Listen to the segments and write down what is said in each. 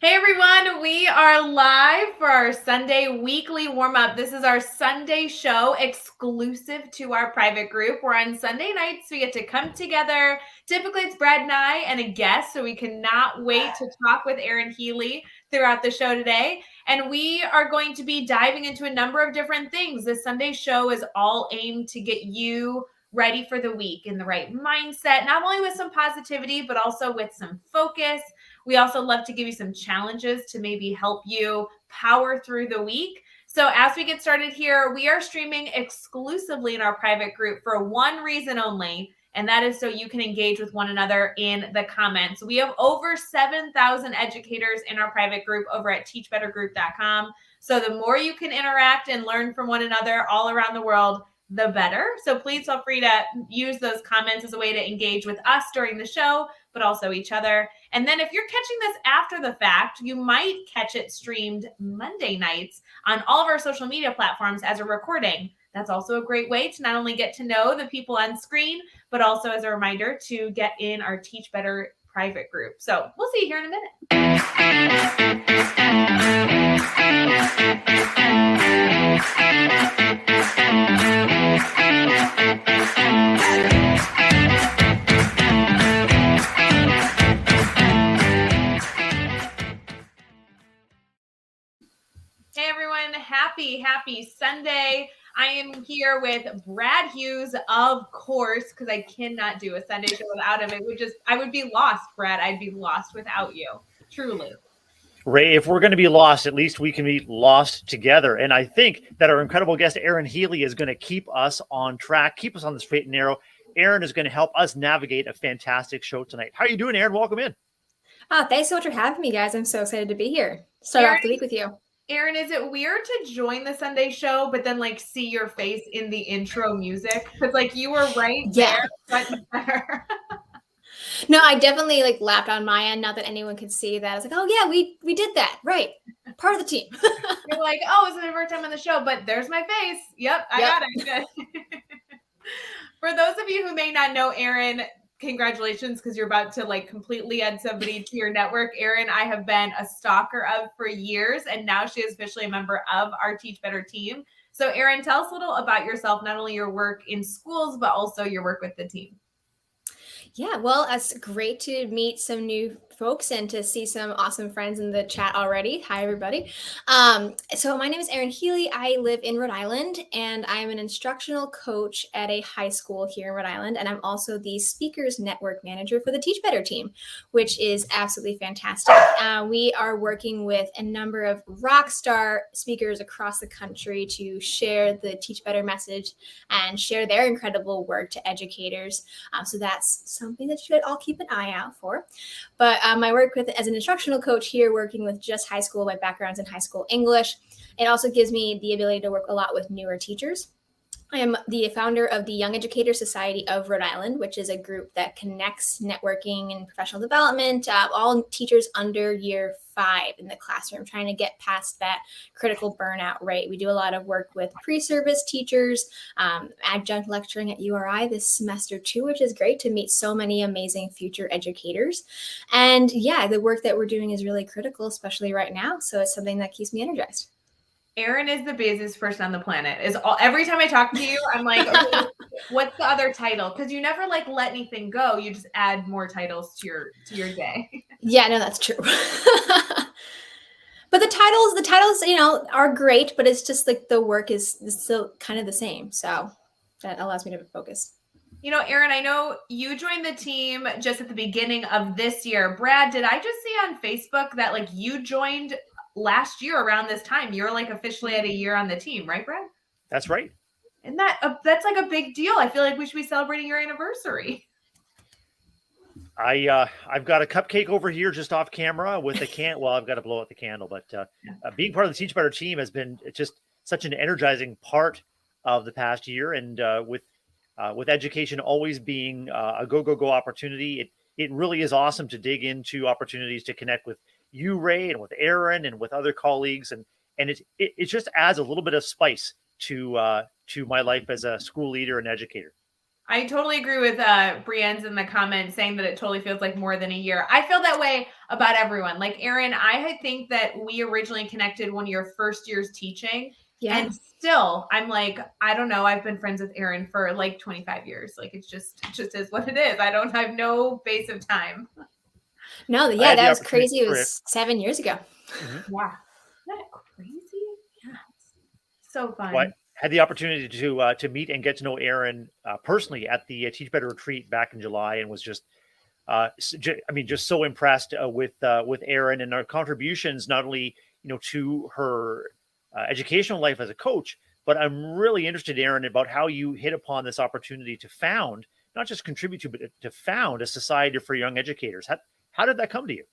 Hey everyone, we are live for our Sunday weekly warm-up. This is our Sunday show exclusive to our private group, where on Sunday nights we get to come together. Typically it's Brad and I and a guest, so we cannot wait to talk with Erin Healey throughout the show today. And we are going to be diving into a number of different things. This Sunday show is all aimed to get you ready for the week in the right mindset, not only with some positivity, but also with some focus. We also love to give you some challenges to maybe help you power through the week. So as we get started here, we are streaming exclusively in our private group for one reason only, and that is so you can engage with one another in the comments. We have over 7,000 educators in our private group over at teachbettergroup.com. So the more you can interact and learn from one another all around the world, the better. So please feel free to use those comments as a way to engage with us during the show, but also each other. And then if you're catching this after the fact, you might catch it streamed Monday nights on all of our social media platforms as a recording. That's also a great way to not only get to know the people on screen, but also as a reminder to get in our Teach Better private group. So we'll see you here in a minute. Hey everyone, happy Sunday. I am here with Brad Hughes, of course, because I cannot do a Sunday show without him. I would be lost, Brad. I'd be lost without you, truly. Ray, if we're going to be lost, at least we can be lost together. And I think that our incredible guest, Erin Healey, is going to keep us on track, keep us on the straight and narrow. Erin is going to help us navigate a fantastic show tonight. How are you doing, Erin? Welcome in. Thanks so much for having me, guys. I'm so excited to be here. Start off the week with you. Erin, is it weird to join the Sunday show, but then see your face in the intro music? Because you were right there. Better. No, I definitely lapped on my end. Not that anyone could see that. I was like, oh yeah, we did that. Right. Part of the team. You're like, oh, it's my first time on the show, but there's my face. Yep, I got it. Good. For those of you who may not know Erin, congratulations, because you're about to completely add somebody to your network. Erin, I have been a stalker of for years, and now she is officially a member of our Teach Better team. So Erin, tell us a little about yourself, not only your work in schools, but also your work with the team. Yeah, well, it's great to meet some new folks and to see some awesome friends in the chat already. Hi, everybody. So my name is Erin Healey. I live in Rhode Island, and I'm an instructional coach at a high school here in Rhode Island. And I'm also the Speakers Network Manager for the Teach Better team, which is absolutely fantastic. We are working with a number of rock star speakers across the country to share the Teach Better message and share their incredible work to educators. So that's something that you should all keep an eye out for. But my work as an instructional coach here, working with just high school, my background's in high school English. It also gives me the ability to work a lot with newer teachers. I am the founder of the Young Educator Society of Rhode Island, which is a group that connects networking and professional development, all teachers under year 5 in the classroom, trying to get past that critical burnout rate. We do a lot of work with pre-service teachers, adjunct lecturing at URI this semester too, which is great to meet so many amazing future educators. And yeah, the work that we're doing is really critical, especially right now. So it's something that keeps me energized. Erin is the busiest person on the planet. Every time I talk to you, I'm like, okay, what's the other title? Because you never let anything go. You just add more titles to your day. Yeah, no, that's true. But the titles, are great, but it's just the work is still kind of the same. So that allows me to focus. Erin, I know you joined the team just at the beginning of this year. Brad, did I just see on Facebook that you joined last year around this time? You're officially at a year on the team, right, Brad? That's right. And that's a big deal. I feel like we should be celebrating your anniversary. I've got a cupcake over here just off camera with a can. Well, I've got to blow out the candle, but being part of the Teach Better team has been just such an energizing part of the past year. And with education always being a go opportunity, it really is awesome to dig into opportunities to connect with you, Ray, and with Erin and with other colleagues. And it just adds a little bit of spice to my life as a school leader and educator. I totally agree with Brienne's in the comments saying that it totally feels like more than a year. I feel that way about everyone. Like Erin, I think that we originally connected one of your first years teaching. Yeah. And still, I'm like, I don't know. I've been friends with Erin for like 25 years. Like it just is what it is. I have no base of time. No, yeah, that was crazy. It was 7 years ago. Mm-hmm. Yeah. Isn't that crazy? Yeah. So fun. Well, I had the opportunity to meet and get to know Erin personally at the Teach Better retreat back in July, and was just, just so impressed with Erin and our contributions, not only to her educational life as a coach, but I'm really interested, Erin, about how you hit upon this opportunity to found, not just contribute to, but to found a society for young educators. How did that come to you?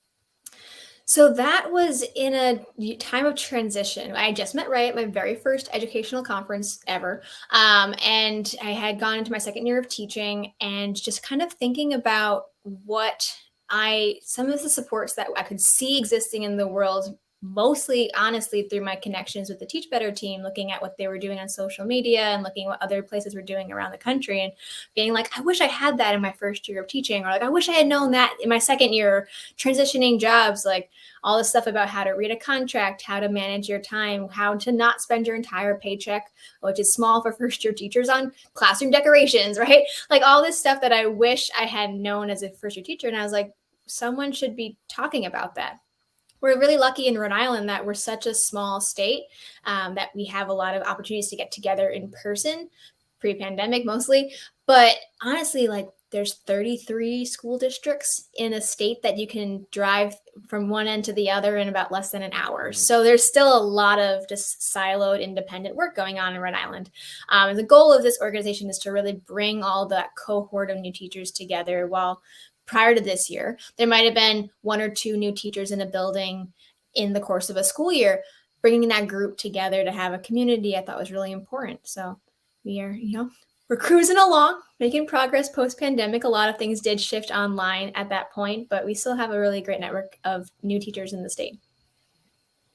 So that was in a time of transition. I just met Ray at my very first educational conference ever. And I had gone into my second year of teaching and just kind of thinking about some of the supports that I could see existing in the world, mostly honestly through my connections with the Teach Better team, looking at what they were doing on social media and looking at what other places were doing around the country and being like, I wish I had that in my first year of teaching, or like, I wish I had known that in my second year, transitioning jobs, like all this stuff about how to read a contract, how to manage your time, how to not spend your entire paycheck, which is small for first year teachers, on classroom decorations, right? Like all this stuff that I wish I had known as a first year teacher. And I was like, someone should be talking about that. We're really lucky in Rhode Island that we're such a small state, that we have a lot of opportunities to get together in person, pre-pandemic mostly. But honestly, like there's 33 school districts in a state that you can drive from one end to the other in about less than an hour. So there's still a lot of just siloed independent work going on in Rhode Island. And the goal of this organization is to really bring all that cohort of new teachers together. While prior to this year, there might have been one or two new teachers in a building in the course of a school year. Bringing that group together to have a community, I thought was really important. So we are, we're cruising along, making progress post-pandemic. A lot of things did shift online at that point, but we still have a really great network of new teachers in the state.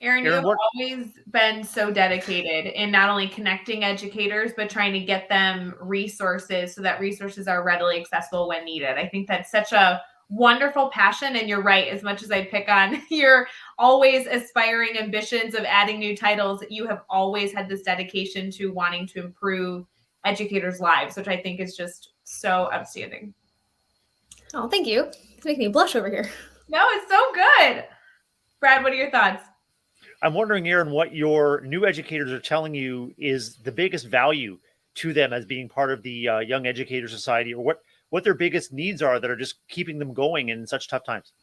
Erin, you've always been so dedicated in not only connecting educators, but trying to get them resources so that resources are readily accessible when needed. I think that's such a wonderful passion. And you're right, as much as I pick on your always aspiring ambitions of adding new titles, you have always had this dedication to wanting to improve educators' lives, which I think is just so outstanding. Oh, thank you. It's making me blush over here. No, it's so good. Brad, what are your thoughts? I'm wondering, Erin, what your new educators are telling you is the biggest value to them as being part of the Young Educator Society, or what their biggest needs are that are just keeping them going in such tough times.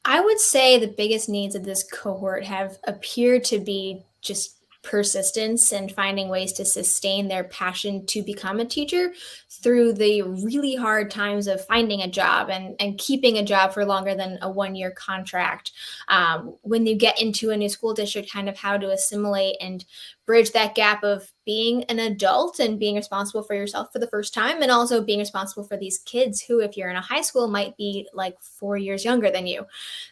I would say the biggest needs of this cohort have appeared to be just persistence and finding ways to sustain their passion to become a teacher through the really hard times of finding a job and keeping a job for longer than a 1-year contract. When you get into a new school district, kind of how to assimilate and bridge that gap of being an adult and being responsible for yourself for the first time, and also being responsible for these kids who, if you're in a high school, might be like 4 years younger than you.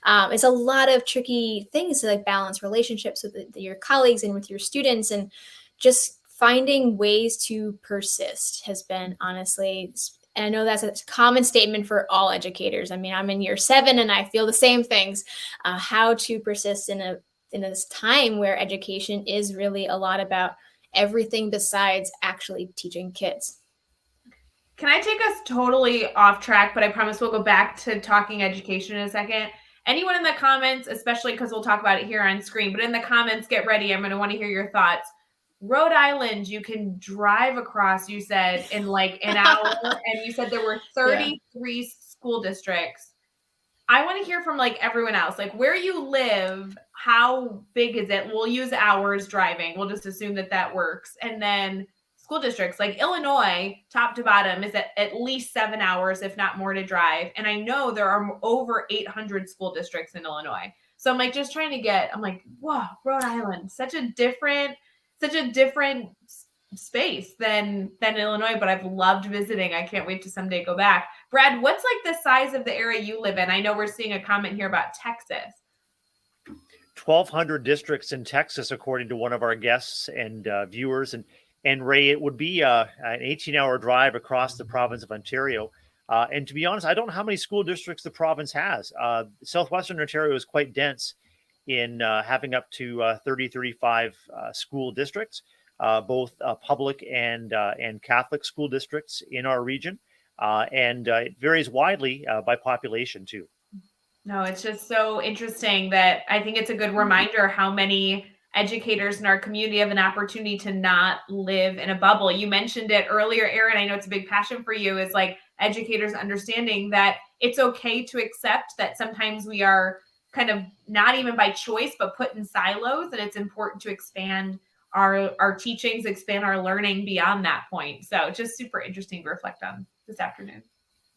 It's a lot of tricky things to like balance relationships with your colleagues and with your students, and just finding ways to persist has been honestly, and I know that's a common statement for all educators. I mean, I'm in year 7 and I feel the same things, how to persist in this time where education is really a lot about everything besides actually teaching kids. Can I take us totally off track, but I promise we'll go back to talking education in a second. Anyone in the comments, especially because we'll talk about it here on screen, but in the comments, get ready. I'm going to want to hear your thoughts. Rhode Island, you can drive across, you said, in like an hour, and you said there were 33 school districts. I want to hear from like everyone else, like where you live, how big is it? We'll use hours driving. We'll just assume that works. And then school districts like Illinois, top to bottom, is at least 7 hours, if not more, to drive. And I know there are over 800 school districts in Illinois. So I'm like, just trying to I'm like, wow, Rhode Island, such a different space than Illinois, but I've loved visiting. I can't wait to someday go back. Brad, what's like the size of the area you live in? I know we're seeing a comment here about Texas. 1,200 districts in Texas, according to one of our guests and viewers. And And Ray, it would be an 18-hour drive across the province of Ontario. And to be honest, I don't know how many school districts the province has. Southwestern Ontario is quite dense in having up to 30, 35 school districts, both public and Catholic school districts in our region. And it varies widely by population too. No, it's just so interesting that I think it's a good reminder how many educators in our community have an opportunity to not live in a bubble. You mentioned it earlier, Erin. I know it's a big passion for you, is like educators understanding that it's okay to accept that sometimes we are kind of not even by choice, but put in silos. And it's important to expand our teachings, expand our learning beyond that point. So just super interesting to reflect on this afternoon.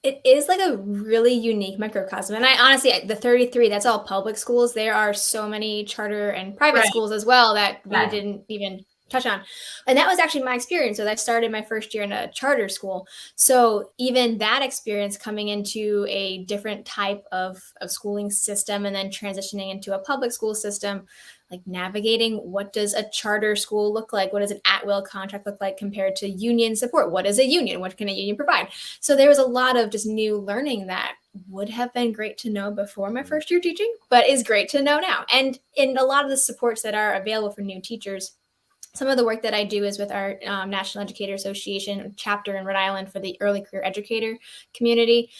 It is like a really unique microcosm. And I honestly, the 33, that's all public schools. There are so many charter and private schools as well that we didn't even touch on. And that was actually my experience. So I started my first year in a charter school. So even that experience coming into a different type of schooling system and then transitioning into a public school system, like navigating what does a charter school look like? What does an at-will contract look like compared to union support? What is a union? What can a union provide? So there was a lot of just new learning that would have been great to know before my first year teaching, but is great to know now. And in a lot of the supports that are available for new teachers, some of the work that I do is with our National Educator Association chapter in Rhode Island for the early career educator community.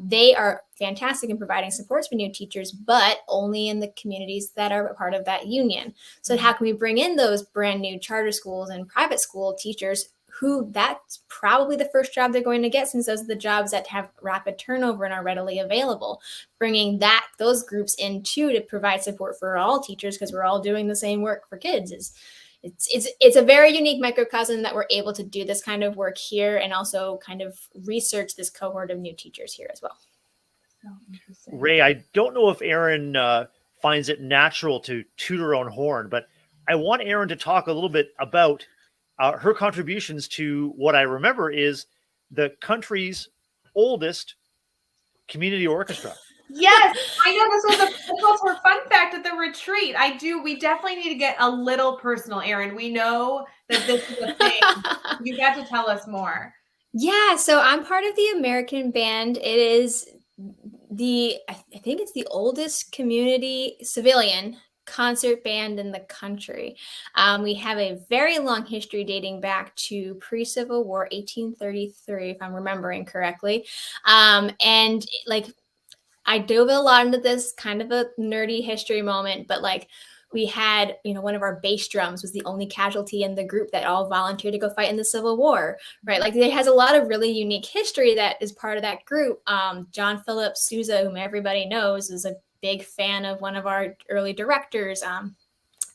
They are fantastic in providing supports for new teachers, but only in the communities that are a part of that union. So how can we bring in those brand new charter schools and private school teachers who that's probably the first job they're going to get, since those are the jobs that have rapid turnover and are readily available. Bringing those groups in too to provide support for all teachers, because we're all doing the same work for kids, is it's a very unique microcosm that we're able to do this kind of work here and also kind of research this cohort of new teachers here as well. So interesting. Ray, I don't know if Erin finds it natural to toot her own horn, but I want Erin to talk a little bit about her contributions to what I remember is the country's oldest community orchestra. Yes, I know this was a fun fact at the retreat. We definitely need to get a little personal, Erin. We know that this is a thing. You got to tell us more. Yeah, so I'm part of the American Band. It is I think it's the oldest community civilian concert band in the country. We have a very long history dating back to pre-Civil War, 1833, if I'm remembering correctly. And like, I dove a lot into this, kind of a nerdy history moment, but like we had, one of our bass drums was the only casualty in the group that all volunteered to go fight in the Civil War, right? Like it has a lot of really unique history that is part of that group. John Philip Sousa, whom everybody knows, is a big fan of one of our early directors.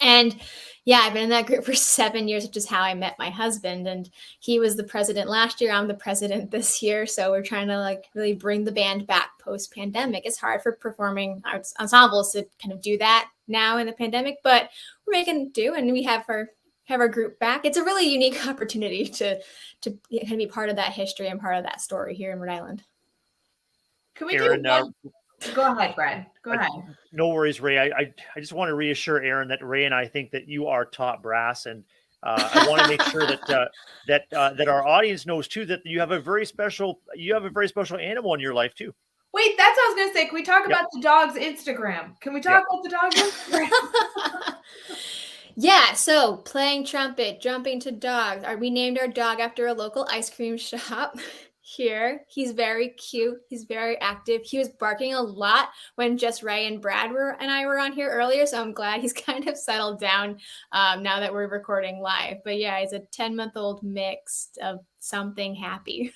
And yeah, I've been in that group for 7 years, which is how I met my husband. And he was the president last year. I'm the president this year. So we're trying to like really bring the band back post-pandemic. It's hard for performing arts ensembles to kind of do that now in the pandemic, but we're making do, and we have our group back. It's a really unique opportunity to kind of be part of that history and part of that story here in Rhode Island. Can we Erin, do one? Go ahead, Brad. Go ahead. No worries, Ray. I just want to reassure Erin that Ray and I think that you are top brass, and I want to make sure that our audience knows too that you have a very special animal in your life too. Wait, that's what I was going to say. Can we talk about the dog's Instagram? Can we talk about the dog's Instagram? Yeah, so playing trumpet, jumping to dogs. We named our dog after a local ice cream shop here. He's very cute. He's very active. He was barking a lot when just Ray and Brad and I were on here earlier, so I'm glad he's kind of settled down now that we're recording live. But yeah, he's a 10-month-old mix of something happy.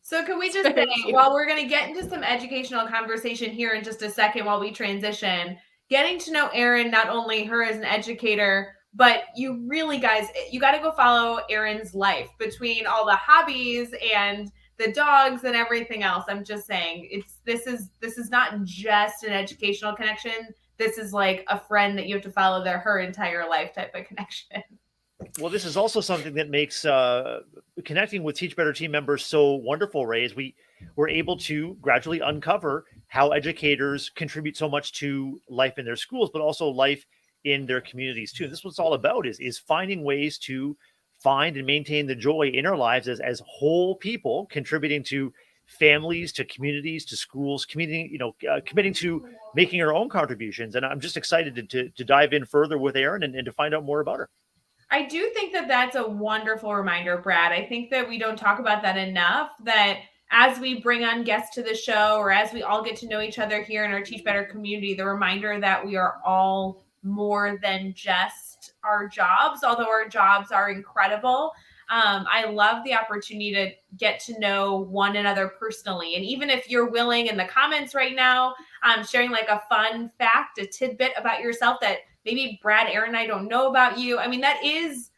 So can we just say, while we're going to get into some educational conversation here in just a second while we transition, getting to know Erin, not only her as an educator, but you really guys, you got to go follow Erin's life between all the hobbies and the dogs and everything else. I'm just saying this is not just an educational connection. This is like a friend that you have to follow her entire life type of connection. Well, this is also something that makes connecting with Teach Better team members so wonderful, Ray, is we're able to gradually uncover how educators contribute so much to life in their schools, but also life in their communities too. And this is what it's all about is finding ways to find and maintain the joy in our lives as whole people, contributing to families, to communities, to schools, committing to making our own contributions. And I'm just excited to dive in further with Erin and to find out more about her. I do think that that's a wonderful reminder, Brad. I think that we don't talk about that enough, that as we bring on guests to the show, or as we all get to know each other here in our Teach Better community, the reminder that we are all more than just our jobs, although our jobs are incredible. I love the opportunity to get to know one another personally. And even if you're willing in the comments right now, sharing like a fun fact, a tidbit about yourself that maybe Brad, Erin, and I don't know about you. I mean, that is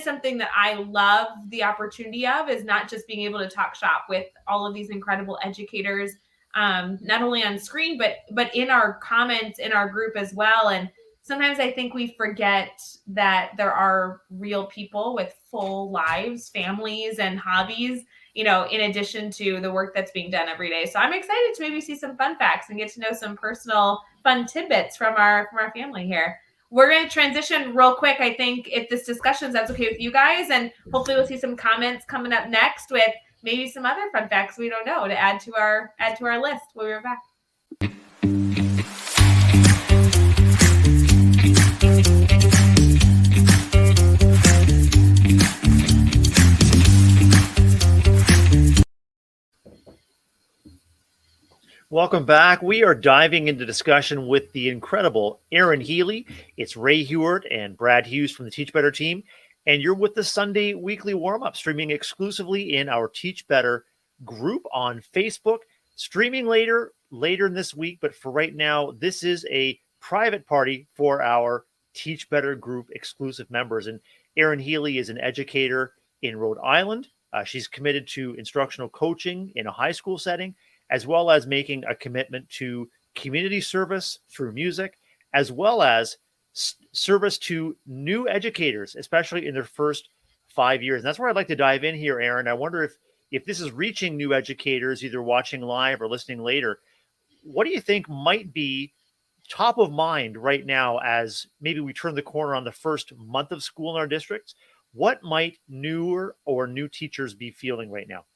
something that I love the opportunity of, is not just being able to talk shop with all of these incredible educators, not only on screen, but in our comments in our group as well. And sometimes I think we forget that there are real people with full lives, families, and hobbies, in addition to the work that's being done every day. So I'm excited to maybe see some fun facts and get to know some personal fun tidbits from our family here. We're going to transition real quick, I think, if this discussion, that's okay with you guys, and hopefully we'll see some comments coming up next with maybe some other fun facts we don't know to add to our list when we're back. Welcome back. We are diving into discussion with the incredible Erin Healey. It's Ray Hughart and Brad Hughes from the Teach Better team. And you're with the Sunday weekly warm-up, streaming exclusively in our Teach Better group on Facebook. Streaming later in this week, but for right now, this is a private party for our Teach Better group exclusive members. And Erin Healey is an educator in Rhode Island. She's committed to instructional coaching in a high school setting, as well as making a commitment to community service through music, as well as service to new educators, especially in their first 5 years. And that's where I'd like to dive in here, Erin. I wonder if this is reaching new educators, either watching live or listening later. What do you think might be top of mind right now as maybe we turn the corner on the first month of school in our districts? What might newer or new teachers be feeling right now?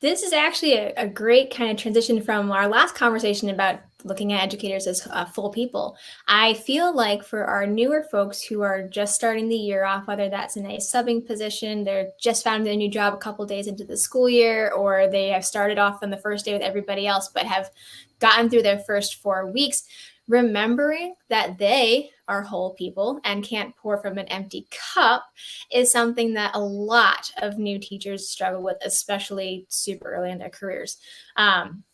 This is actually a great kind of transition from our last conversation about looking at educators as full people. I feel like for our newer folks who are just starting the year off, whether that's in a subbing position, they're just found a new job a couple days into the school year, or they have started off on the first day with everybody else, but have gotten through their first 4 weeks, remembering that they are whole people and can't pour from an empty cup is something that a lot of new teachers struggle with, especially super early in their careers. I'm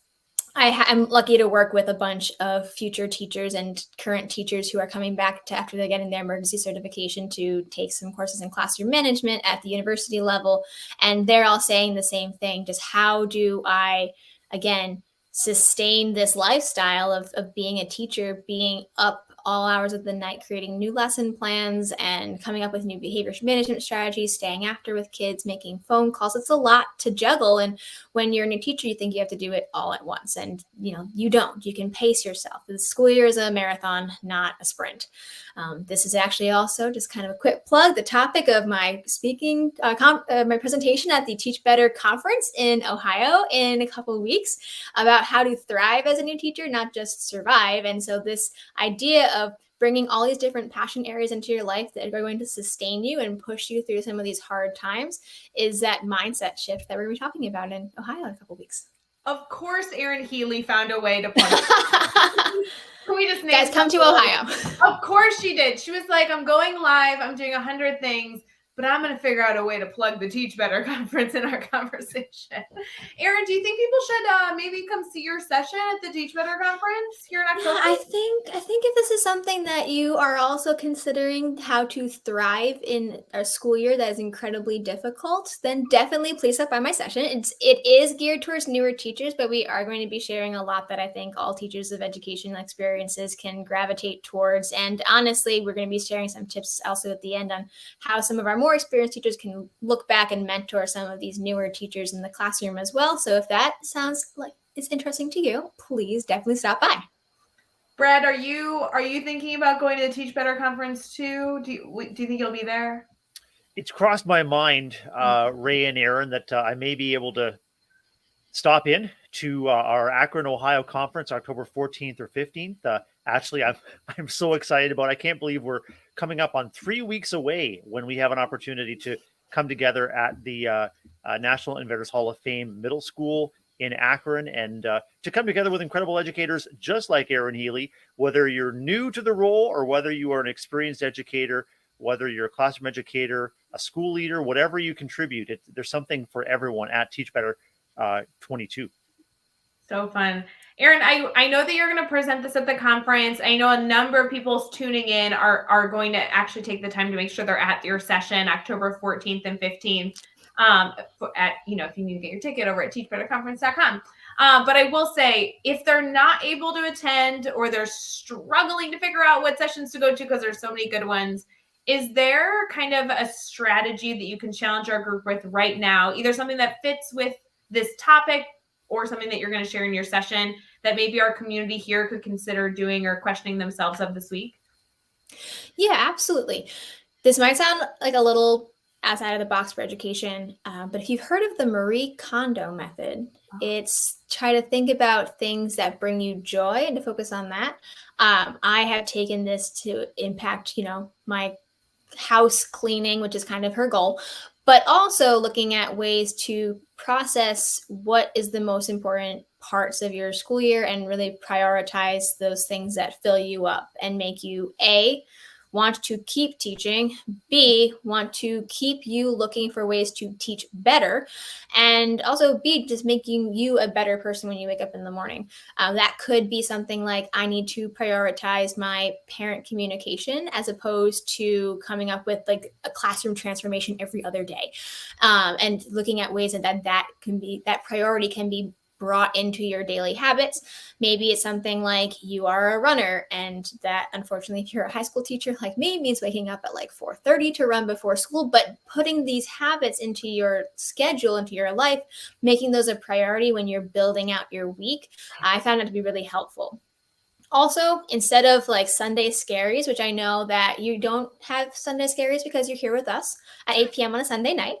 lucky to work with a bunch of future teachers and current teachers who are coming back to after they're getting their emergency certification to take some courses in classroom management at the university level. And they're all saying the same thing. Just how do I, again, sustain this lifestyle of being a teacher, being up all hours of the night, creating new lesson plans and coming up with new behavior management strategies, staying after with kids, making phone calls. It's a lot to juggle. And when you're a new teacher, you think you have to do it all at once. And, you don't. You can pace yourself. The school year is a marathon, not a sprint. This is actually also just kind of a quick plug, the topic of my speaking, my presentation at the Teach Better conference in Ohio in a couple of weeks about how to thrive as a new teacher, not just survive. And so this idea of bringing all these different passion areas into your life that are going to sustain you and push you through some of these hard times is that mindset shift that we're going to be talking about in Ohio in a couple of weeks. Of course, Erin Healey found a way to plug. Can we just name Guys, come to Ohio. Of course she did. She was like, I'm going live. I'm doing 100 things, but I'm going to figure out a way to plug the Teach Better conference in our conversation. Erin, do you think people should maybe come see your session at the Teach Better conference here in October? I think if this is something that you are also considering how to thrive in a school year that is incredibly difficult, then definitely please stop by my session. It is geared towards newer teachers, but we are going to be sharing a lot that I think all teachers of educational experiences can gravitate towards. And honestly, we're going to be sharing some tips also at the end on how some of our more experienced teachers can look back and mentor some of these newer teachers in the classroom as well. So if that sounds like it's interesting to you, please definitely stop by. Brad, are you thinking about going to the Teach Better conference too? Do you think you'll be there? it's crossed my mind, Ray and Erin, that I may be able to stop in to our Akron, Ohio conference, October 14th or 15th. Actually, I'm so excited about it. I can't believe we're coming up on 3 weeks away when we have an opportunity to come together at the National Inventors Hall of Fame Middle School in Akron, and to come together with incredible educators just like Erin Healey, whether you're new to the role or whether you are an experienced educator, whether you're a classroom educator, a school leader, whatever you contribute, there's something for everyone at Teach Better 22. So fun. Erin, I know that you're going to present this at the conference. I know a number of people tuning in are going to actually take the time to make sure they're at your session October 14th and 15th. If you need to get your ticket over at teachbetterconference.com. But I will say, if they're not able to attend or they're struggling to figure out what sessions to go to because there's so many good ones, is there kind of a strategy that you can challenge our group with right now? Either something that fits with this topic or something that you're going to share in your session that maybe our community here could consider doing or questioning themselves of this week? Yeah, absolutely. This might sound like a little outside of the box for education, but if you've heard of the Marie Kondo method, it's try to think about things that bring you joy and to focus on that. I have taken this to impact, my house cleaning, which is kind of her goal, but also looking at ways to process what is the most important parts of your school year and really prioritize those things that fill you up and make you want to keep teaching, B, want to keep you looking for ways to teach better, and also B, just making you a better person when you wake up in the morning. That could be something like, I need to prioritize my parent communication as opposed to coming up with like a classroom transformation every other day, and looking at ways that priority can be brought into your daily habits. Maybe it's something like you are a runner, and that, unfortunately, if you're a high school teacher like me, means waking up at like 4:30 to run before school. But putting these habits into your schedule, into your life, making those a priority when you're building out your week, I found it to be really helpful. Also, instead of like Sunday scaries, which I know that you don't have Sunday scaries because you're here with us at 8 p.m. on a Sunday night.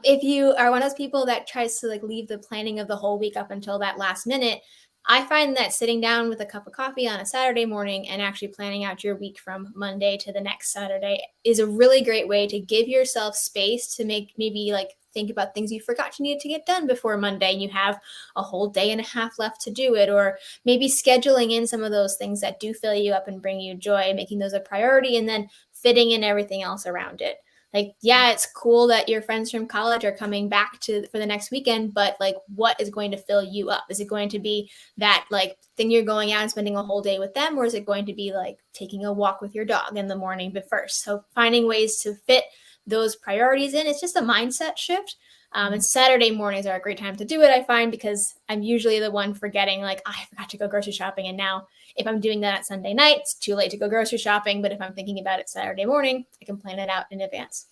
If you are one of those people that tries to like leave the planning of the whole week up until that last minute, I find that sitting down with a cup of coffee on a Saturday morning and actually planning out your week from Monday to the next Saturday is a really great way to give yourself space to maybe think about things you forgot you needed to get done before Monday and you have a whole day and a half left to do it, or maybe scheduling in some of those things that do fill you up and bring you joy, making those a priority, and then fitting in everything else around it. Like, yeah, it's cool that your friends from college are coming back for the next weekend, but like, what is going to fill you up? Is it going to be that like thing you're going out and spending a whole day with them? Or is it going to be like taking a walk with your dog in the morning first? So finding ways to fit those priorities in, it's just a mindset shift. And Saturday mornings are a great time to do it, I find, because I'm usually the one forgetting, like, I forgot to go grocery shopping. And now if I'm doing that at Sunday night, it's too late to go grocery shopping. But if I'm thinking about it Saturday morning, I can plan it out in advance.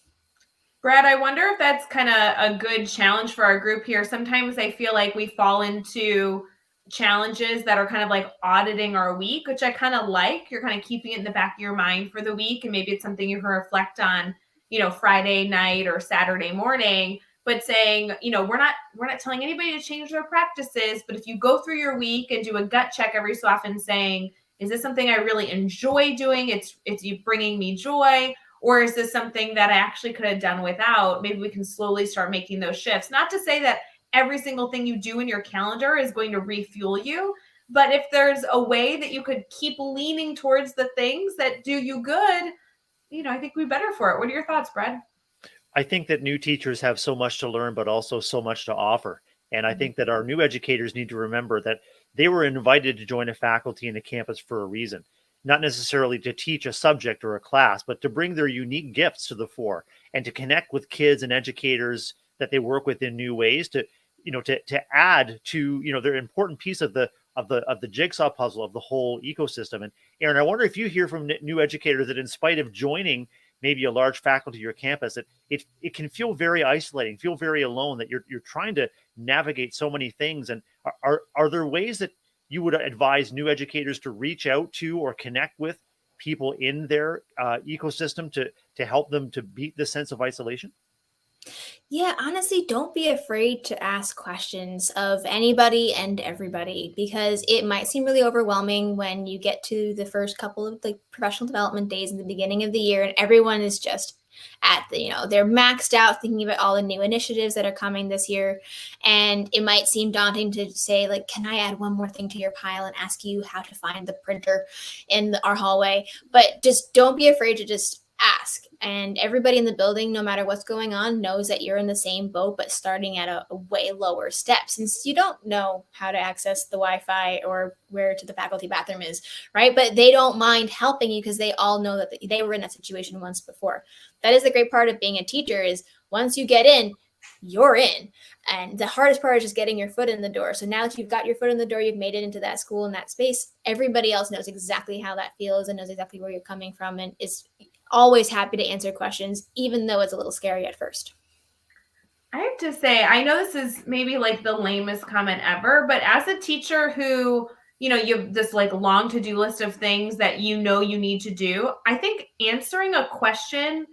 Brad, I wonder if that's kind of a good challenge for our group here. Sometimes I feel like we fall into challenges that are kind of like auditing our week, which I kind of like. You're kind of keeping it in the back of your mind for the week. And maybe it's something you can reflect on, Friday night or Saturday morning. But saying, we're not telling anybody to change their practices. But if you go through your week and do a gut check every so often saying, is this something I really enjoy doing? It's you bringing me joy. Or is this something that I actually could have done without? Maybe we can slowly start making those shifts. Not to say that every single thing you do in your calendar is going to refuel you. But if there's a way that you could keep leaning towards the things that do you good, I think we'd be better for it. What are your thoughts, Brad? I think that new teachers have so much to learn, but also so much to offer. And I think that our new educators need to remember that they were invited to join a faculty and a campus for a reason, not necessarily to teach a subject or a class, but to bring their unique gifts to the fore and to connect with kids and educators that they work with in new ways to add to, their important piece of the jigsaw puzzle of the whole ecosystem. And Erin, I wonder if you hear from new educators that in spite of joining maybe a large faculty or campus, that it can feel very isolating, feel very alone, that you're trying to navigate so many things. And are there ways that you would advise new educators to reach out to or connect with people in their ecosystem to help them to beat the sense of isolation? Yeah, honestly, don't be afraid to ask questions of anybody and everybody, because it might seem really overwhelming when you get to the first couple of like professional development days in the beginning of the year and everyone is just at the, they're maxed out thinking about all the new initiatives that are coming this year. And it might seem daunting to say, like, can I add one more thing to your pile and ask you how to find the printer in our hallway? But just don't be afraid to just ask. And everybody in the building, no matter what's going on, knows that you're in the same boat, but starting at a way lower step, since you don't know how to access the Wi-Fi or where to the faculty bathroom is, right? But they don't mind helping you because they all know that they were in that situation once before. That is the great part of being a teacher, is once you get in, you're in. And the hardest part is just getting your foot in the door. So now that you've got your foot in the door, you've made it into that school and that space, everybody else knows exactly how that feels and knows exactly where you're coming from, and is always happy to answer questions, even though it's a little scary at first. I have to say, I know this is maybe like the lamest comment ever, but as a teacher who, you have this like long to-do list of things that you need to do, I think answering a question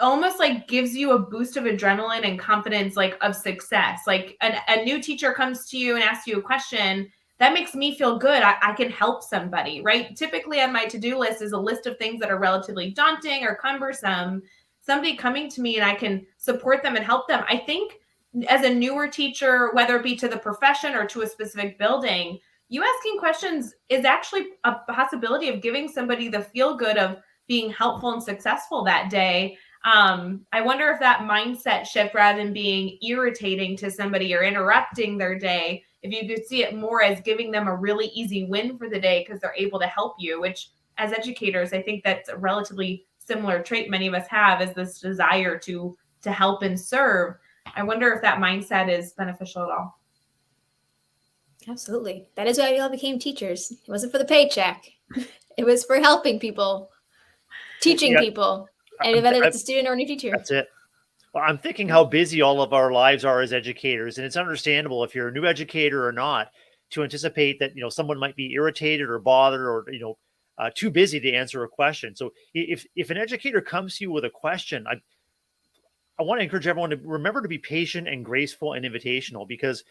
almost like gives you a boost of adrenaline and confidence, like of success. Like a new teacher comes to you and asks you a question, that makes me feel good. I can help somebody, right? Typically on my to-do list is a list of things that are relatively daunting or cumbersome. Somebody coming to me and I can support them and help them. I think as a newer teacher, whether it be to the profession or to a specific building, you asking questions is actually a possibility of giving somebody the feel good of being helpful and successful that day. I wonder if that mindset shift, rather than being irritating to somebody or interrupting their day, if you could see it more as giving them a really easy win for the day because they're able to help you, which as educators, I think that's a relatively similar trait many of us have, is this desire to help and serve. I wonder if that mindset is beneficial at all. Absolutely. That is why we all became teachers. It wasn't for the paycheck. It was for helping people, teaching people. And whether it's a student or a new teacher. That's it. Well, I'm thinking how busy all of our lives are as educators, and it's understandable if you're a new educator or not to anticipate that someone might be irritated or bothered or too busy to answer a question. So if an educator comes to you with a question, I want to encourage everyone to remember to be patient and graceful and invitational, because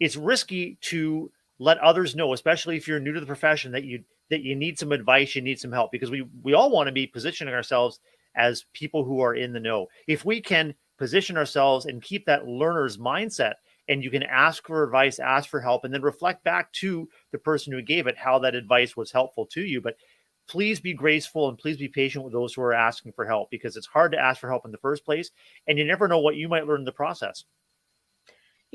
it's risky to let others know, especially if you're new to the profession, that you need some advice, you need some help, because we all want to be positioning ourselves as people who are in the know. If we can position ourselves and keep that learner's mindset, and you can ask for advice, ask for help, and then reflect back to the person who gave it how that advice was helpful to you. But please be graceful and please be patient with those who are asking for help, because it's hard to ask for help in the first place, and you never know what you might learn in the process.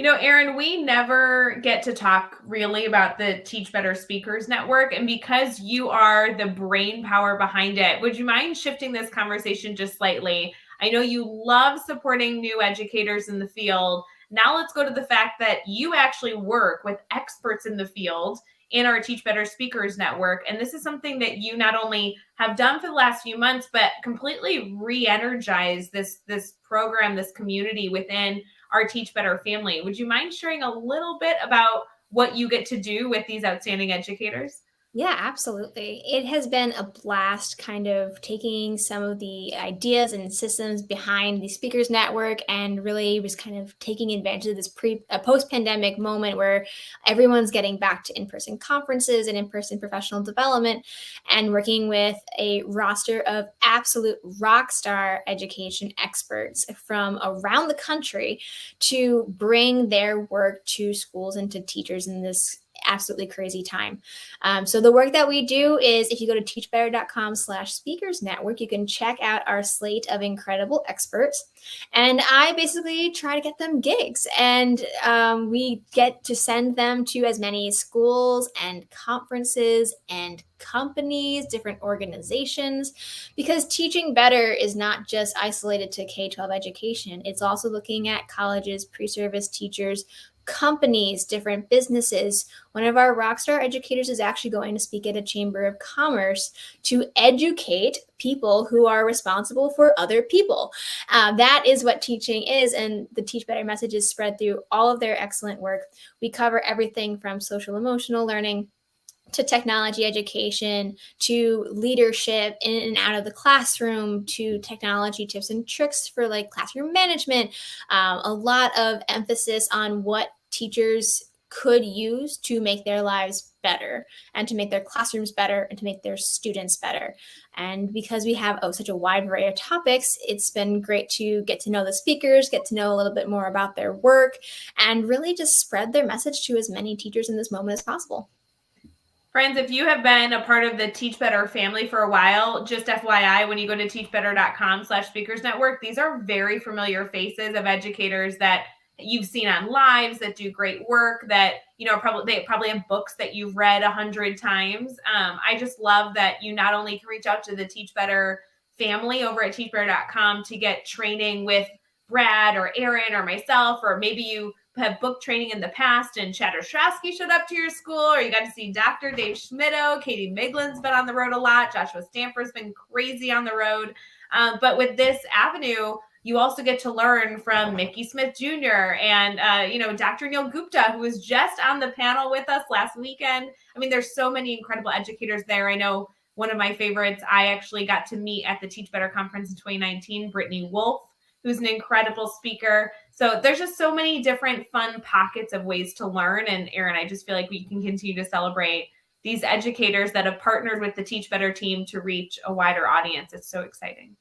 Erin, we never get to talk really about the Teach Better Speakers Network. And because you are the brain power behind it, would you mind shifting this conversation just slightly? I know you love supporting new educators in the field. Now let's go to the fact that you actually work with experts in the field in our Teach Better Speakers Network. And this is something that you not only have done for the last few months, but completely re-energized this program, this community within our Teach Better family. Would you mind sharing a little bit about what you get to do with these outstanding educators? Yeah, absolutely. It has been a blast kind of taking some of the ideas and systems behind the Speakers Network and really was kind of taking advantage of this post-pandemic moment where everyone's getting back to in-person conferences and in-person professional development, and working with a roster of absolute rock star education experts from around the country to bring their work to schools and to teachers in this absolutely crazy time. So the work that we do is, if you go to teachbetter.com/speakers network, you can check out our slate of incredible experts. And I basically try to get them gigs, and we get to send them to as many schools and conferences and companies, different organizations, because teaching better is not just isolated to K-12 education. It's also looking at colleges, pre-service teachers, companies, different businesses. One of our rockstar educators is actually going to speak at a Chamber of Commerce to educate people who are responsible for other people. That is what teaching is, and the Teach Better message is spread through all of their excellent work. We cover everything from social emotional learning to technology education, to leadership in and out of the classroom, to technology tips and tricks for like classroom management. A lot of emphasis on what teachers could use to make their lives better and to make their classrooms better and to make their students better. And because we have such a wide array of topics, it's been great to get to know the speakers, get to know a little bit more about their work, and really just spread their message to as many teachers in this moment as possible. Friends, if you have been a part of the Teach Better family for a while, just FYI, when you go to teachbetter.com/speakers network, these are very familiar faces of educators that you've seen on lives that do great work, that, you know, they probably have books that you've read 100 times. I just love that you not only can reach out to the Teach Better family over at teachbetter.com to get training with Brad or Erin or myself, or maybe you have book training in the past and Chatter Strasky showed up to your school, or you got to see Dr. Dave Schmitto, Katie Miglin's been on the road a lot, Joshua Stamper's been crazy on the road. But with this avenue, you also get to learn from Mickey Smith Jr. and, you know, Dr. Neil Gupta, who was just on the panel with us last weekend. I mean, there's so many incredible educators there. I know one of my favorites, I actually got to meet at the Teach Better conference in 2019, Brittany Wolf, who's an incredible speaker. So there's just so many different fun pockets of ways to learn. And Erin, I just feel like we can continue to celebrate these educators that have partnered with the Teach Better team to reach a wider audience. It's so exciting.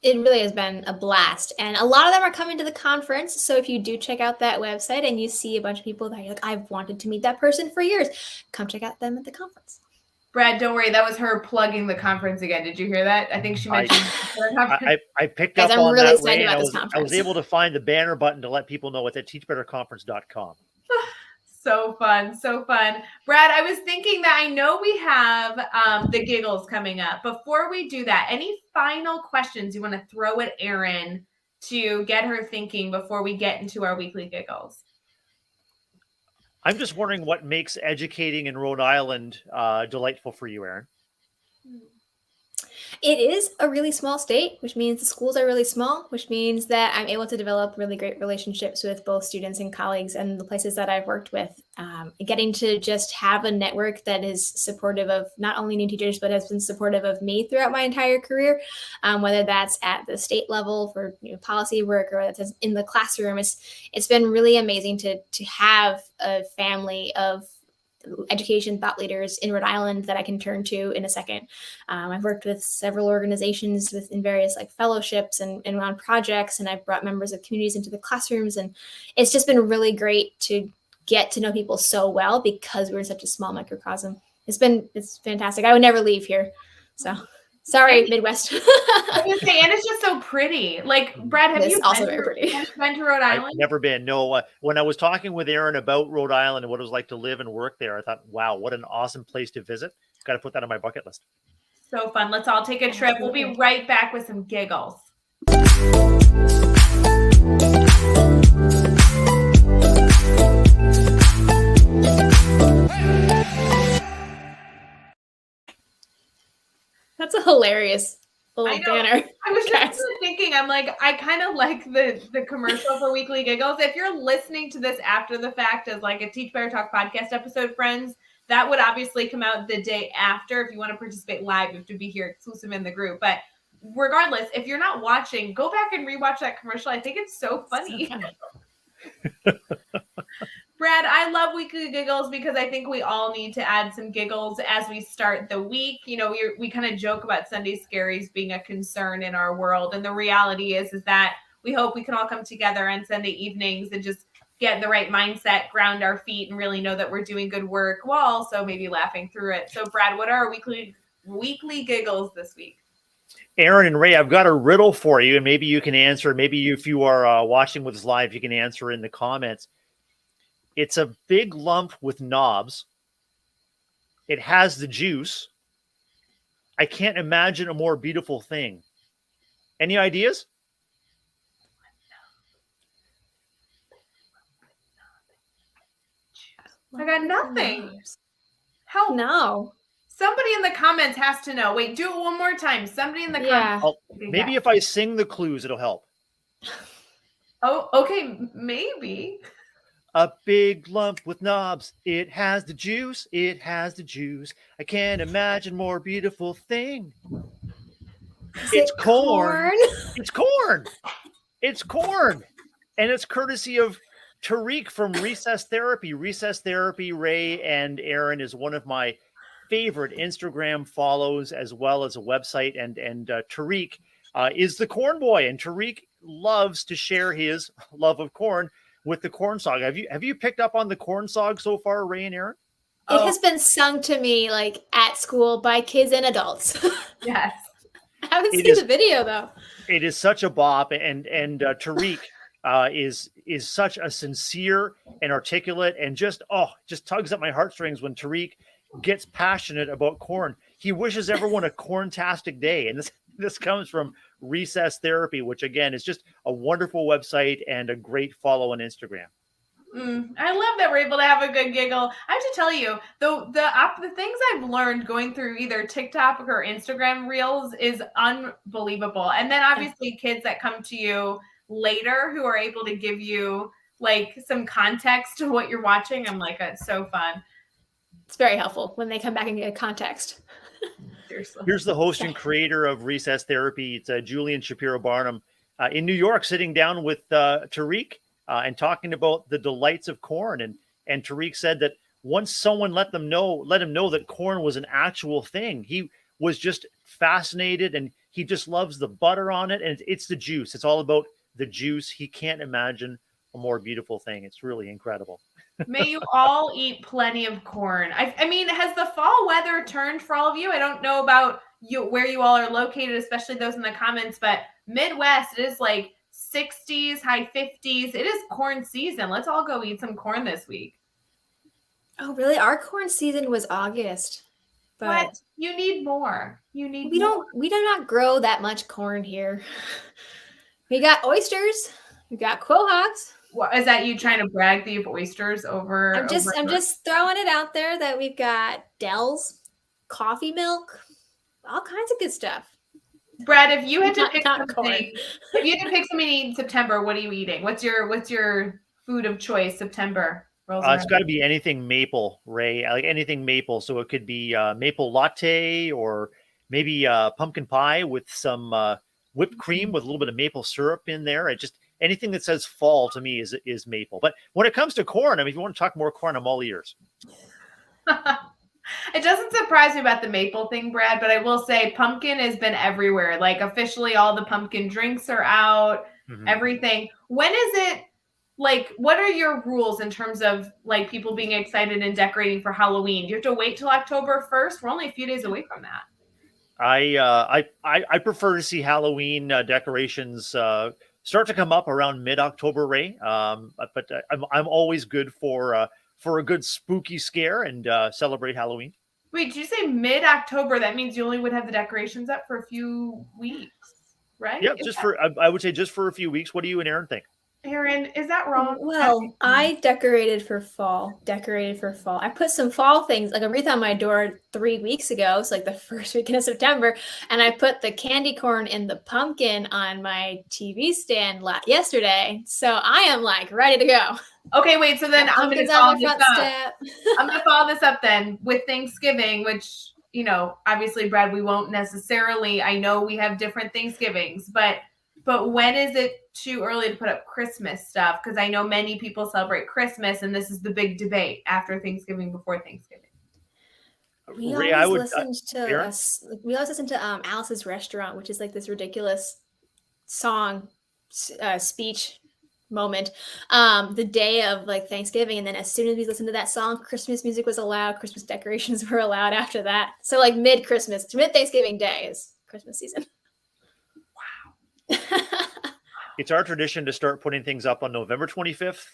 It really has been a blast. And a lot of them are coming to the conference. So if you do check out that website and you see a bunch of people that you're like, I've wanted to meet that person for years, come check out them at the conference. Brad, don't worry. That was her plugging the conference again. Did you hear that? I think she mentioned I picked up on really that, Ray, and I was able to find the banner button to let people know it's at teachbetterconference.com. So fun. So fun. Brad, I was thinking that I know we have the giggles coming up. Before we do that, any final questions you want to throw at Erin to get her thinking before we get into our weekly giggles? I'm just wondering what makes educating in Rhode Island delightful for you, Erin. It is a really small state, which means the schools are really small, which means that I'm able to develop really great relationships with both students and colleagues and the places that I've worked with. Getting to just have a network that is supportive of not only new teachers, but has been supportive of me throughout my entire career, whether that's at the state level for policy work or that's in the classroom. It's been really amazing to have a family of education thought leaders in Rhode Island that I can turn to in a second. I've worked with several organizations in various like fellowships and on projects, and I've brought members of communities into the classrooms, and it's just been really great to get to know people so well because we're in such a small microcosm. It's fantastic. I would never leave here. So sorry, Midwest. I was gonna say, and it's just so pretty. Like, Brad, have you been to Rhode Island? I've never been. No. When I was talking with Erin about Rhode Island and what it was like to live and work there, I thought, wow, what an awesome place to visit. Got to put that on my bucket list. So fun. Let's all take a trip. We'll be right back with some giggles. That's a hilarious little banner. I was just thinking, I'm like, I kind of like the commercial for Weekly Giggles. If you're listening to this after the fact as like a Teach Better Talk podcast episode, friends, that would obviously come out the day after. If you want to participate live, you have to be here exclusive in the group. But regardless, if you're not watching, go back and rewatch that commercial. I think it's so funny. Brad, I love Weekly Giggles because I think we all need to add some giggles as we start the week. You know, we kind of joke about Sunday scaries being a concern in our world. And the reality is that we hope we can all come together on Sunday evenings and just get in the right mindset, ground our feet, and really know that we're doing good work while also maybe laughing through it. So, Brad, what are our weekly giggles this week? Erin and Ray, I've got a riddle for you, and maybe you can answer. Maybe if you are watching with us live, you can answer in the comments. It's a big lump with knobs. It has the juice. I can't imagine a more beautiful thing. Any ideas? I got nothing. Help. No. Somebody in the comments has to know. Wait, do it one more time. Somebody in the comments. Maybe if I sing the clues, it'll help. Oh, okay. Maybe. A big lump with knobs. It has the juice. It has the juice. I can't imagine more beautiful thing. Is It's it corn. corn? It's corn. It's corn. And it's courtesy of Tariq from Recess Therapy. Recess Therapy, Ray and Erin is one of my favorite Instagram follows, as well as a website. And Tariq is the corn boy, and Tariq loves to share his love of corn with the corn song. Have you picked up on the corn song so far, Ray and Erin? It has been sung to me like at school by kids and adults. Yes. I haven't It seen is- the video though. It is such a bop, and Tariq is such a sincere and articulate, and just tugs at my heartstrings when Tariq gets passionate about corn. He wishes everyone a corntastic day, and this comes from Recess Therapy, which again is just a wonderful website and a great follow on Instagram. I love that we're able to have a good giggle. I have to tell you, the things I've learned going through either TikTok or Instagram Reels is unbelievable. And then obviously kids that come to you later who are able to give you like some context to what you're watching. I'm like, it's so fun. It's very helpful when they come back and get context. Seriously. Here's the host and creator of Recess Therapy. It's Julian Shapiro Barnum in New York, sitting down with Tariq and talking about the delights of corn. And Tariq said that once someone let him know that corn was an actual thing, he was just fascinated, and he just loves the butter on it. And it's the juice. It's all about the juice. He can't imagine a more beautiful thing. It's really incredible. May you all eat plenty of corn. I mean, has the fall weather turned for all of you? I don't know about you where you all are located, especially those in the comments, but Midwest, it is like 60s, high 50s. It is corn season. Let's all go eat some corn this week. Oh, really? Our corn season was August. But What? You need more. You need we more. do not grow that much corn here. We got oysters, we got quahawks. What, is that you trying to brag that you have oysters over? I'm just throwing it out there that we've got Dell's, coffee milk, all kinds of good stuff. Brad, if you had to Not- pick not something, corn. if you had to pick something to eat in September, what are you eating? What's your food of choice September? It's got to be anything maple, Ray. Like anything maple. So it could be maple latte, or maybe pumpkin pie with some whipped cream with a little bit of maple syrup in there. It just anything that says fall to me is maple. But when it comes to corn, I mean, if you want to talk more corn, I'm all ears. It doesn't surprise me about the maple thing, Brad, but I will say pumpkin has been everywhere. Like officially all the pumpkin drinks are out, everything. When is it, like, what are your rules in terms of like people being excited and decorating for Halloween? Do you have to wait till October 1st? We're only a few days away from that. I prefer to see Halloween decorations start to come up around mid-October, Ray. But I'm always good for a good spooky scare and celebrate Halloween. Wait, did you say mid-October? That means you only would have the decorations up for a few weeks, right? Yeah, I would say just for a few weeks. What do you and Erin think? Erin, is that wrong? Well, I decorated for fall. I put some fall things, like a wreath on my door 3 weeks ago. It's like the first weekend of September. And I put the candy corn and the pumpkin on my TV stand yesterday. So I am like ready to go. Okay, wait. So then I'm going to follow this up. Step. I'm going to follow this up then with Thanksgiving, which, you know, obviously, Brad, we won't necessarily. I know we have different Thanksgivings, but when is it too early to put up Christmas stuff? Because I know many people celebrate Christmas, and this is the big debate after Thanksgiving, before Thanksgiving. We always listen to Alice's Restaurant, which is like this ridiculous song speech moment the day of like Thanksgiving, and then as soon as we listened to that song, Christmas music was allowed, Christmas decorations were allowed after that. So like mid Thanksgiving Day is Christmas season. It's our tradition to start putting things up on November 25th.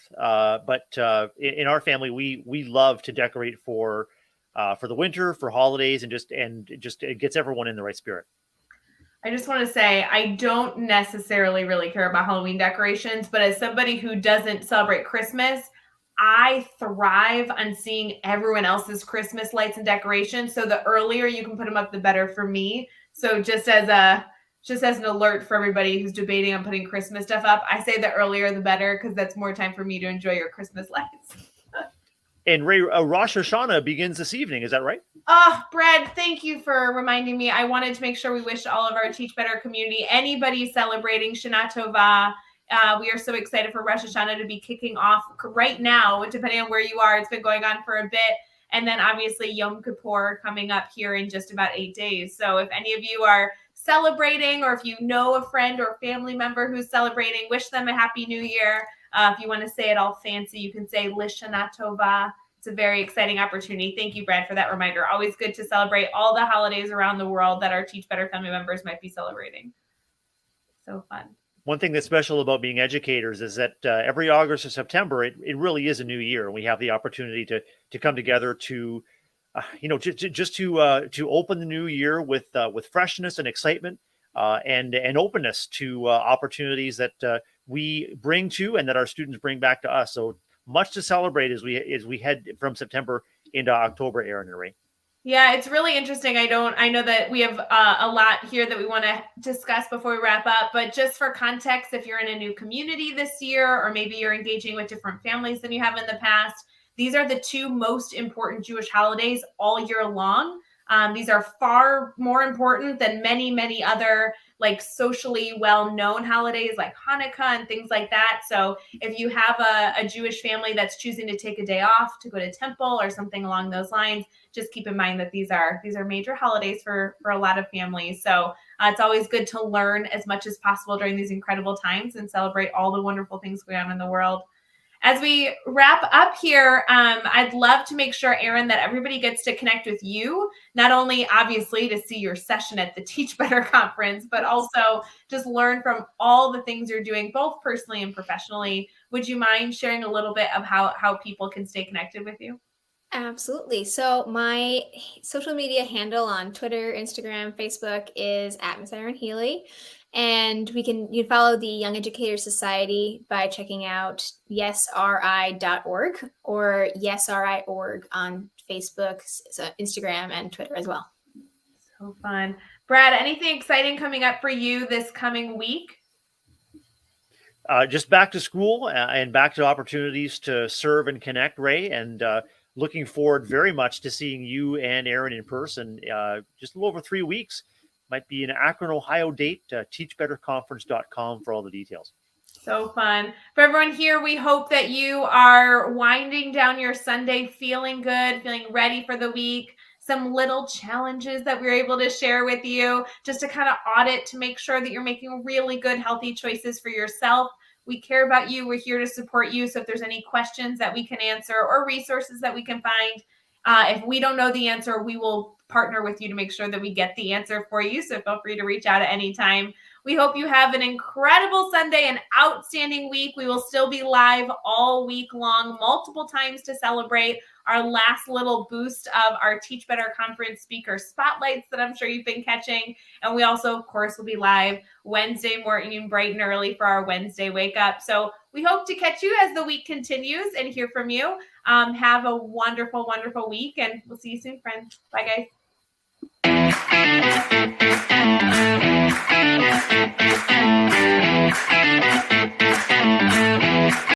But in our family, we love to decorate for the winter, for holidays, and just it gets everyone in the right spirit. I just want to say I don't necessarily really care about Halloween decorations, but as somebody who doesn't celebrate Christmas, I thrive on seeing everyone else's Christmas lights and decorations. So the earlier you can put them up, the better for me. So just as a just as an alert for everybody who's debating on putting Christmas stuff up, I say the earlier the better, because that's more time for me to enjoy your Christmas lights. And Ray, Rosh Hashanah begins this evening. Is that right? Oh, Brad, thank you for reminding me. I wanted to make sure we wish all of our Teach Better community, anybody celebrating Shana Tova. We are so excited for Rosh Hashanah to be kicking off right now, depending on where you are. It's been going on for a bit. And then obviously Yom Kippur coming up here in just about 8 days. So if any of you are celebrating, or if you know a friend or family member who's celebrating, wish them a happy new year. If you want to say it all fancy, you can say Lishana Tova. It's a very exciting opportunity. Thank you, Brad, for that reminder. Always good to celebrate all the holidays around the world that our Teach Better family members might be celebrating. So fun. One thing that's special about being educators is that every August or September, it really is a new year. And we have the opportunity to come together to, just to open the new year with freshness and excitement and openness to opportunities that we bring to and that our students bring back to us. So much to celebrate as we head from September into October, Erin and Ray. Yeah, it's really interesting. I know that we have a lot here that we want to discuss before we wrap up, but just for context, if you're in a new community this year, or maybe you're engaging with different families than you have in the past, these are the two most important Jewish holidays all year long. These are far more important than many, many other like socially well-known holidays like Hanukkah and things like that. So if you have a Jewish family that's choosing to take a day off to go to temple or something along those lines, just keep in mind that these are major holidays for a lot of families. So it's always good to learn as much as possible during these incredible times and celebrate all the wonderful things going on in the world. As we wrap up here, I'd love to make sure, Erin, that everybody gets to connect with you, not only obviously to see your session at the Teach Better conference, but also just learn from all the things you're doing, both personally and professionally. Would you mind sharing a little bit of how people can stay connected with you? Absolutely. So my social media handle on Twitter, Instagram, Facebook is @Miss Erin Healey. And you can follow the Young Educators Society by checking out yesri.org or yesri.org on Facebook, Instagram, and Twitter as well. So fun. Brad, anything exciting coming up for you this coming week? Just back to school and back to opportunities to serve and connect, Ray, and looking forward very much to seeing you and Erin in person just a little over 3 weeks. Might be an Akron, Ohio date, teachbetterconference.com for all the details. So fun. For everyone here, we hope that you are winding down your Sunday feeling good, feeling ready for the week. Some little challenges that we were able to share with you just to kind of audit to make sure that you're making really good, healthy choices for yourself. We care about you. We're here to support you. So if there's any questions that we can answer or resources that we can find, if we don't know the answer, we will partner with you to make sure that we get the answer for you. So feel free to reach out at any time. We hope you have an incredible Sunday, an outstanding week. We will still be live all week long, multiple times to celebrate our last little boost of our Teach Better Conference speaker spotlights that I'm sure you've been catching. And we also, of course, will be live Wednesday morning, bright and early for our Wednesday wake up. So we hope to catch you as the week continues and hear from you. Have a wonderful, wonderful week, and we'll see you soon, friends. Bye, guys.